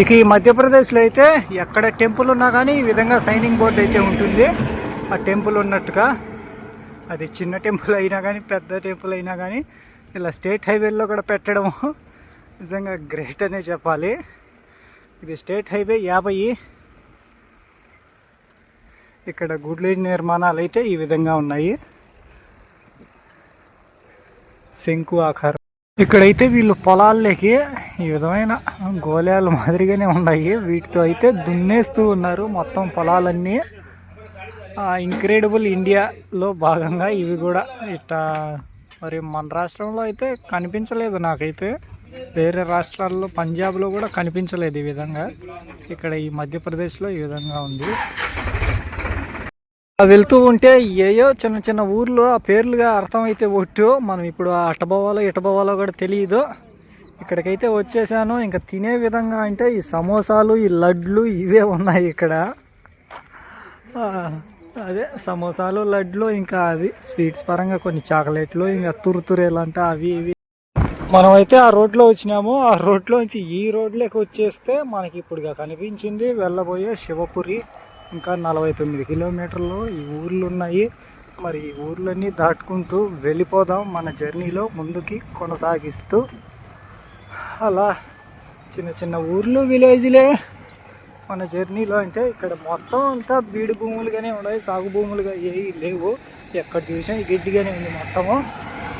ఇక ఈ మధ్యప్రదేశ్లో అయితే ఎక్కడ టెంపుల్ ఉన్నా కానీ ఈ విధంగా సైనింగ్ బోర్డు అయితే ఉంటుంది. ఆ టెంపుల్ ఉన్నట్టుగా, అది చిన్న టెంపుల్ అయినా కానీ పెద్ద టెంపుల్ అయినా కానీ ఇలా స్టేట్ హైవేలో కూడా పెట్టడం నిజంగా గ్రేట్ అనే చెప్పాలి. ఇది స్టేట్ హైవే 50. ఇక్కడ గుడి నిర్మాణాలు అయితే ఈ విధంగా ఉన్నాయి, శంకు ఆకారం. ఇక్కడైతే వీళ్ళు పొలాల్లోకి ఈ విధమైన గోళాల మాదిరిగానే ఉన్నాయి, వీటితో అయితే దున్నేస్తూ ఉన్నారు మొత్తం పొలాలన్నీ. ఇంక్రెడిబుల్ ఇండియాలో భాగంగా ఇవి కూడా ఇట్లా. మరి మన రాష్ట్రంలో అయితే కనిపించలేదు నాకైతే, వేరే రాష్ట్రాల్లో పంజాబ్లో కూడా కనిపించలేదు ఈ విధంగా. ఇక్కడ ఈ మధ్యప్రదేశ్లో ఈ విధంగా ఉంది. వెళ్తూ ఉంటే ఏయో చిన్న చిన్న ఊర్లు ఆ పేర్లుగా అర్థమైతే ఒట్టు, మనం ఇప్పుడు అటబోవాలో ఇటబోవాలో కూడా తెలియదు. ఇక్కడికైతే వచ్చేసాను. ఇంకా తినే విధంగా అంటే ఈ సమోసాలు, ఈ లడ్లు ఇవే ఉన్నాయి ఇక్కడ. అదే సమోసాలు, లడ్లు, ఇంకా అవి స్వీట్స్ పరంగా కొన్ని చాక్లెట్లు, ఇంకా తురుతురేలంట అవి ఇవి. మనమైతే ఆ రోడ్లో వచ్చినాము. ఆ రోడ్లోంచి ఈ రోడ్లోకి వచ్చేస్తే మనకి ఇప్పుడుగా కనిపించింది వెళ్ళబోయే శివపురి. ఇంకా 49 కిలోమీటర్లు ఈ ఊర్లు ఉన్నాయి. మరి ఈ ఊర్లన్నీ దాటుకుంటూ వెళ్ళిపోదాం మన జర్నీలో ముందుకి కొనసాగిస్తూ. అలా చిన్న చిన్న ఊర్లు, విలేజ్లే మన జర్నీలో. అంటే ఇక్కడ మొత్తం అంతా బీడు భూములుగానే ఉన్నాయి, సాగు భూములుగా ఏవి లేవు. ఎక్కడ చూసినా ఈ గడ్డిగానే ఉంది మొత్తము.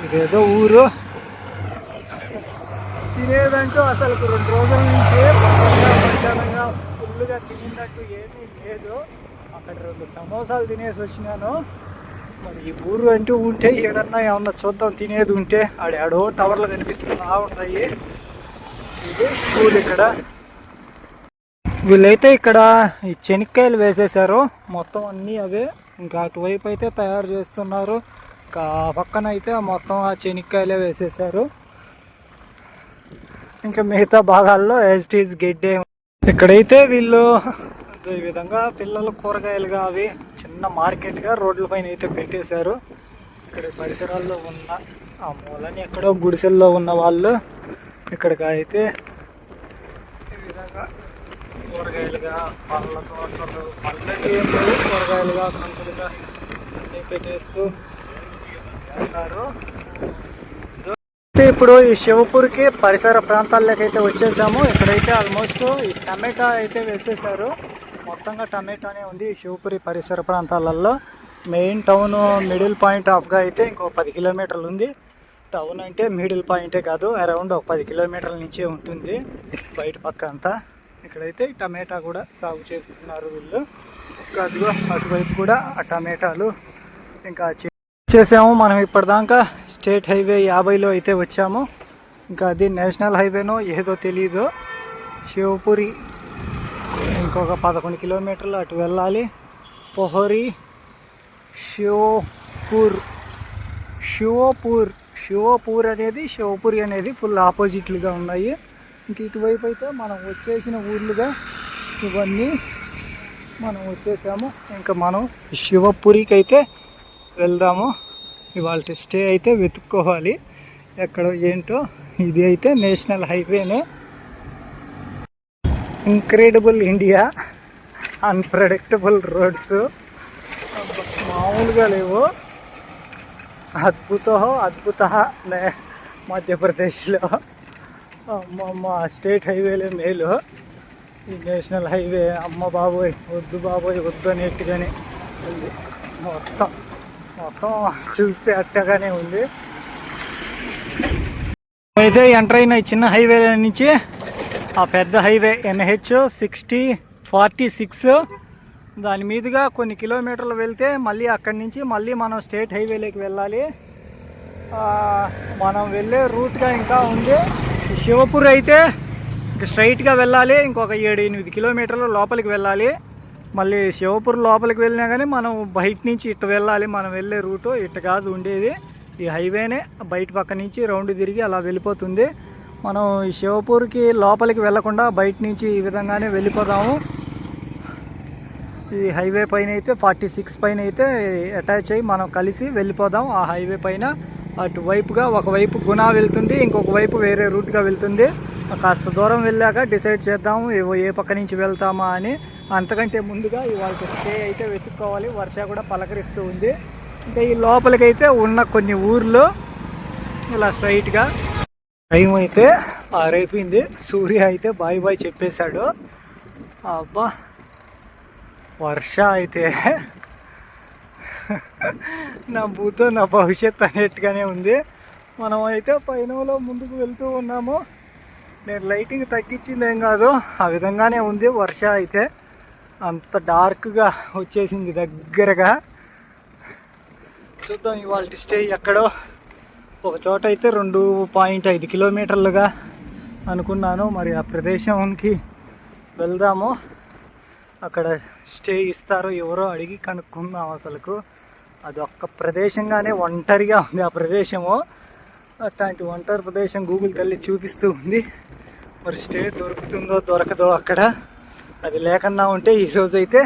ఇదేదో ఊరు. తినేదంటూ అసలు 2 రోజుల నుంచి మధ్యాహ్నంగా ఫుల్గా తినేటట్టు ఏమీ లేదు. అక్కడ 2 సమోసాలు తినేసి వచ్చినాను. మరి ఈ ఊరు అంటూ ఉంటే ఏడన్నా ఏమన్నా చూద్దాం తినేది ఉంటే. ఆడో టవర్లు కనిపిస్తున్నా ఉంటాయి. ఇదే స్కూల్ ఇక్కడ. వీళ్ళైతే ఇక్కడ ఈ చెనిక్కాయలు వేసేసారు మొత్తం అన్నీ అవే. ఇంకా అటువైపు అయితే తయారు చేస్తున్నారు. ఇంకా పక్కన అయితే మొత్తం ఆ చెనిక్కాయలే వేసేసారు. ఇంకా మిగతా భాగాల్లో ఎస్టీస్ గడ్డే. ఇక్కడైతే వీళ్ళు ఈ విధంగా పిల్లలు కూరగాయలుగా అవి చిన్న మార్కెట్గా రోడ్ల పైన అయితే పెట్టేశారు. ఇక్కడ పరిసరాల్లో ఉన్న ఆ మూలని ఎక్కడో గుడిసెల్లో ఉన్న వాళ్ళు ఇక్కడికి అయితే ఈ విధంగా కూరగాయలుగా, పళ్ళ తోటలు, పళ్ళకి కూరగాయలుగా, కంకులుగా అన్నీ పెట్టేస్తూ ఉన్నారు. ఇప్పుడు ఈ శివపూర్కి పరిసర ప్రాంతాల్లోకి అయితే వచ్చేసాము. ఇక్కడైతే ఆల్మోస్ట్ ఈ టమాటా అయితే వేసేసారు. మొత్తంగా టమాటానే ఉంది ఈ శివపురి పరిసర ప్రాంతాలలో. మెయిన్ టౌన్ మిడిల్ పాయింట్ ఆఫ్గా అయితే ఇంకో 10 కిలోమీటర్లు ఉంది. టౌన్ అంటే మిడిల్ పాయింటే కాదు, అరౌండ్ ఒక 10 కిలోమీటర్ల నుంచే ఉంటుంది బయట పక్క అంతా. ఇక్కడైతే టమాటా కూడా సాగు చేస్తున్నారు వీళ్ళు. అదిగో అటువైపు కూడా ఆ టమాటాలు ఇంకా చేసాము. మనం ఇప్పటిదాకా స్టేట్ హైవే 50లో అయితే వచ్చాము. ఇంకా అది నేషనల్ హైవేనో ఏదో తెలీదు. శివపురి ఇంకొక 11 కిలోమీటర్లు అటు వెళ్ళాలి. పొహరి, శివపూర్ అనేది, శివపురి అనేది ఫుల్ ఆపోజిట్లుగా ఉన్నాయి. ఇంక ఇటువైపు అయితే మనం వచ్చేసిన ఊర్లుగా ఇవన్నీ మనం వచ్చేసాము. ఇంకా మనం శివపురికి అయితే వెళ్దాము. ఇవాళ స్టే అయితే వెతుక్కోవాలి ఎక్కడో ఏంటో. ఇది అయితే నేషనల్ హైవేనే. ఇంక్రెడిబుల్ ఇండియా, అన్ప్రెడిక్టబుల్ రోడ్స్ మామూలుగా లేవు. అద్భుత మధ్యప్రదేశ్లో మా స్టేట్ హైవేలే మేలు. ఈ నేషనల్ హైవే అమ్మ బాబోయ్ వద్దు అనేట్టుగానే ఉంది. మొత్తం చూస్తే అట్టగానే ఉంది. అయితే ఎంటర్ అయిన ఈ చిన్న హైవే నుంచి ఆ పెద్ద హైవే NH 6046 దాని మీదుగా కొన్ని కిలోమీటర్లు వెళ్తే మళ్ళీ అక్కడి నుంచి మళ్ళీ మనం స్టేట్ హైవేలోకి వెళ్ళాలి. మనం వెళ్ళే రూట్గా ఇంకా ఉంది. శివపూర్ అయితే స్ట్రైట్గా వెళ్ళాలి. ఇంకొక 7-8 కిలోమీటర్లు లోపలికి వెళ్ళాలి. మళ్ళీ శివపూర్ లోపలికి వెళ్ళినా కానీ మనం బయట నుంచి ఇటు వెళ్ళాలి. మనం వెళ్ళే రూటు ఇటు కాదు ఉండేది, ఈ హైవేనే బయట పక్క నుంచి రౌండ్ తిరిగి అలా వెళ్ళిపోతుంది. మనం ఈ శివపూర్కి లోపలికి వెళ్ళకుండా బయట నుంచి ఈ విధంగానే వెళ్ళిపోదాము. ఈ హైవే పైన అయితే 46 పైన అయితే అటాచ్ అయ్యి మనం కలిసి వెళ్ళిపోదాం. ఆ హైవే పైన అటువైపుగా ఒకవైపు గుణా వెళ్తుంది, ఇంకొక వైపు వేరే రూట్గా వెళ్తుంది. కాస్త దూరం వెళ్ళాక డిసైడ్ చేద్దాము ఏ పక్క నుంచి వెళ్తామా అని. అంతకంటే ముందుగా ఇవాళ స్టే అయితే వెతుక్కోవాలి. వర్ష కూడా పలకరిస్తూ ఉంది. ఇంకా ఈ లోపలికైతే ఉన్న కొన్ని ఊర్లు ఇలా స్ట్రైట్గా. టైం అయితే 6 అయిపోయింది. సూర్య అయితే బాయ్ బాయ్ చెప్పేశాడు. అబ్బా వర్ష అయితే నా భూతో నా భవిష్యత్ అనేట్టుగానే ఉంది. మనం అయితే పైనలో ముందుకు వెళ్తూ ఉన్నాము. నేను లైటింగ్ తగ్గించింది ఏం కాదు, ఆ విధంగానే ఉంది. వర్ష అయితే అంత డార్క్గా వచ్చేసింది దగ్గరగా. చూద్దాం ఇవాళ స్టే ఎక్కడో ఒక చోట అయితే 2.5 కిలోమీటర్లుగా అనుకున్నాను. మరి ఆ ప్రదేశంకి వెళ్దాము. అక్కడ స్టే ఇస్తారో ఎవరో అడిగి కనుక్కుందాం. అసలుకు అది ఒక్క ప్రదేశంగానే ఒంటరిగా ఉంది ఆ ప్రదేశము. అట్లాంటి ఒంటరి ప్రదేశం గూగుల్ తల్లి చూపిస్తూ ఉంది. మరి స్టే దొరుకుతుందో దొరకదో అక్కడ. అది లేకన్నా ఉంటే ఈరోజైతే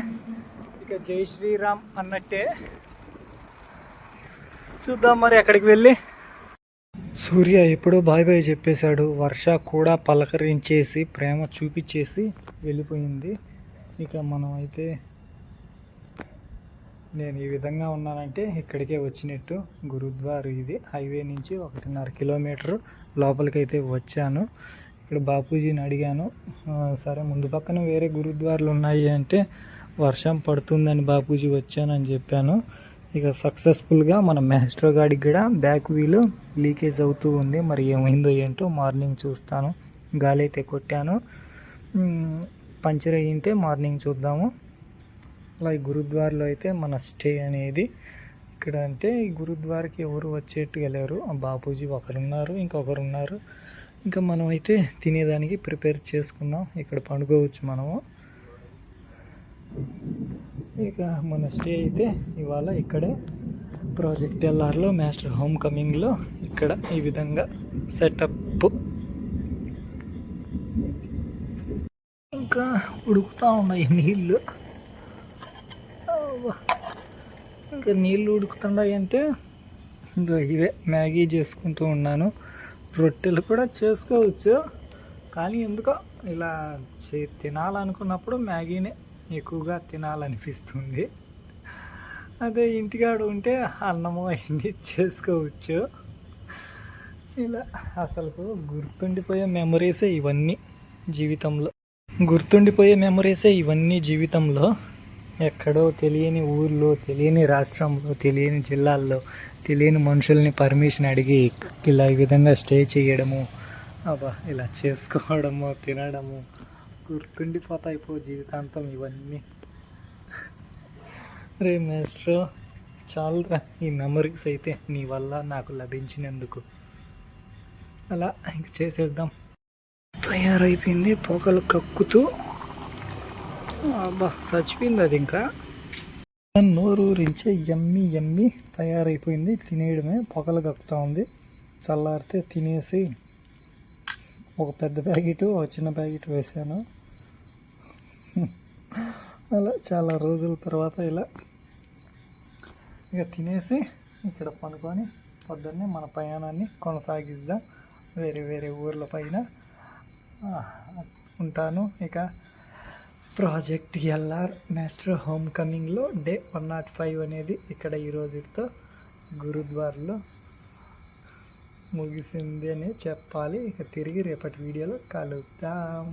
ఇక జై శ్రీరామ్ అన్నట్టే. చూద్దాం మరి అక్కడికి వెళ్ళి. సూర్య ఎప్పుడో బాయ్ బాయ్ చెప్పేశాడు. వర్ష కూడా పలకరించేసి ప్రేమ చూపించేసి వెళ్ళిపోయింది. ఇక మనం అయితే నేను ఈ విధంగా ఉన్నానంటే ఇక్కడికే వచ్చినట్టు. గురుద్వార్ ఇది. హైవే నుంచి 1.5 కిలోమీటర్ లోపలికైతే వచ్చాను. ఇక్కడ బాపూజీని అడిగాను. సరే ముందు పక్కన వేరే గురుద్వార్లు ఉన్నాయి అంటే వర్షం పడుతుందని బాపూజీ వచ్చానని చెప్పాను. ఇక సక్సెస్ఫుల్గా మన మాస్టర్ గాడికి కూడా బ్యాక్ వీల్ లీకేజ్ అవుతూ ఉంది. మరి ఏమైందో ఏంటో మార్నింగ్ చూస్తాను. గాలి అయితే కొట్టాను, పంచర్ అయ్యింటే మార్నింగ్ చూద్దాము. అలా ఈ గురుద్వార్లో అయితే మన స్టే అనేది ఇక్కడ. అంటే ఈ గురుద్వార్కి ఎవరు వచ్చేట్టుగా లేరు. బాపూజీ ఒకరున్నారు, ఇంకొకరు ఉన్నారు. ఇంకా మనం అయితే తినేదానికి ప్రిపేర్ చేసుకుందాం. ఇక్కడ పండుకోవచ్చు మనము. ఇక మన స్టే అయితే ఇవాళ ఇక్కడే ప్రాజెక్ట్ ఎల్ఆర్లో మాస్టర్ హోమ్ కమింగ్లో ఇక్కడ ఈ విధంగా సెటప్. ఇంకా ఉడుకుతూ ఉన్నాయి నీళ్ళు. ఇంకా నీళ్ళు ఉడుకుతున్నాయి అంటే ఇవే మ్యాగీ చేసుకుంటూ ఉన్నాను. రొట్టెలు కూడా చేసుకోవచ్చు, కానీ ఎందుకో ఇలా తినాలనుకున్నప్పుడు మ్యాగీనే ఎక్కువగా తినాలనిపిస్తుంది. అదే ఇంటికాడ ఉంటే అన్నము అవన్నీ చేసుకోవచ్చు. ఇలా అసలు గుర్తుండిపోయే మెమరీసే ఇవన్నీ జీవితంలో. జీవితంలో ఎక్కడో తెలియని ఊర్లో, తెలియని రాష్ట్రంలో, తెలియని జిల్లాల్లో, తెలియని మనుషుల్ని పర్మిషన్ అడిగి ఇలా ఈ విధంగా స్టే చేయడము, అబ్బా ఇలా చేసుకోవడము, తినడము గుర్తుండిపోతాయి జీవితాంతం ఇవన్నీ. రే మాస్టర్ చాలురా ఈ మెమరీస్ అయితే నీ వల్ల నాకు లభించినందుకు. అలా ఇంక చేసేద్దాం. తయారైపోయింది పొగలు కక్కుతూ. అబ్బా చచ్చిపోయింది అది. ఇంకా నోరూరించే ఎమ్మి తయారైపోయింది. తినేయడమే. పొగలు కక్కుతూ ఉంది. చల్లారితే తినేసి ఒక పెద్ద ప్యాకెట్, ఒక చిన్న ప్యాకెట్ వేసాను. అలా చాలా రోజుల తర్వాత ఇలా ఇక తినేసి ఇక్కడ పనుకొని పొద్దున్నే మన ప్రయాణాన్ని కొనసాగిద్దాం. వేరే వేరే ఊర్ల పైన ఉంటాను. ఇక ప్రాజెక్ట్ ఎల్ఆర్ మాస్టర్ హోమ్ కమింగ్లో డే 105 అనేది ఇక్కడ ఈ రోజుతో గురుద్వార్లో ముగిసింది అని చెప్పాలి. ఇక తిరిగి రేపటి వీడియోలో కలుద్దాం.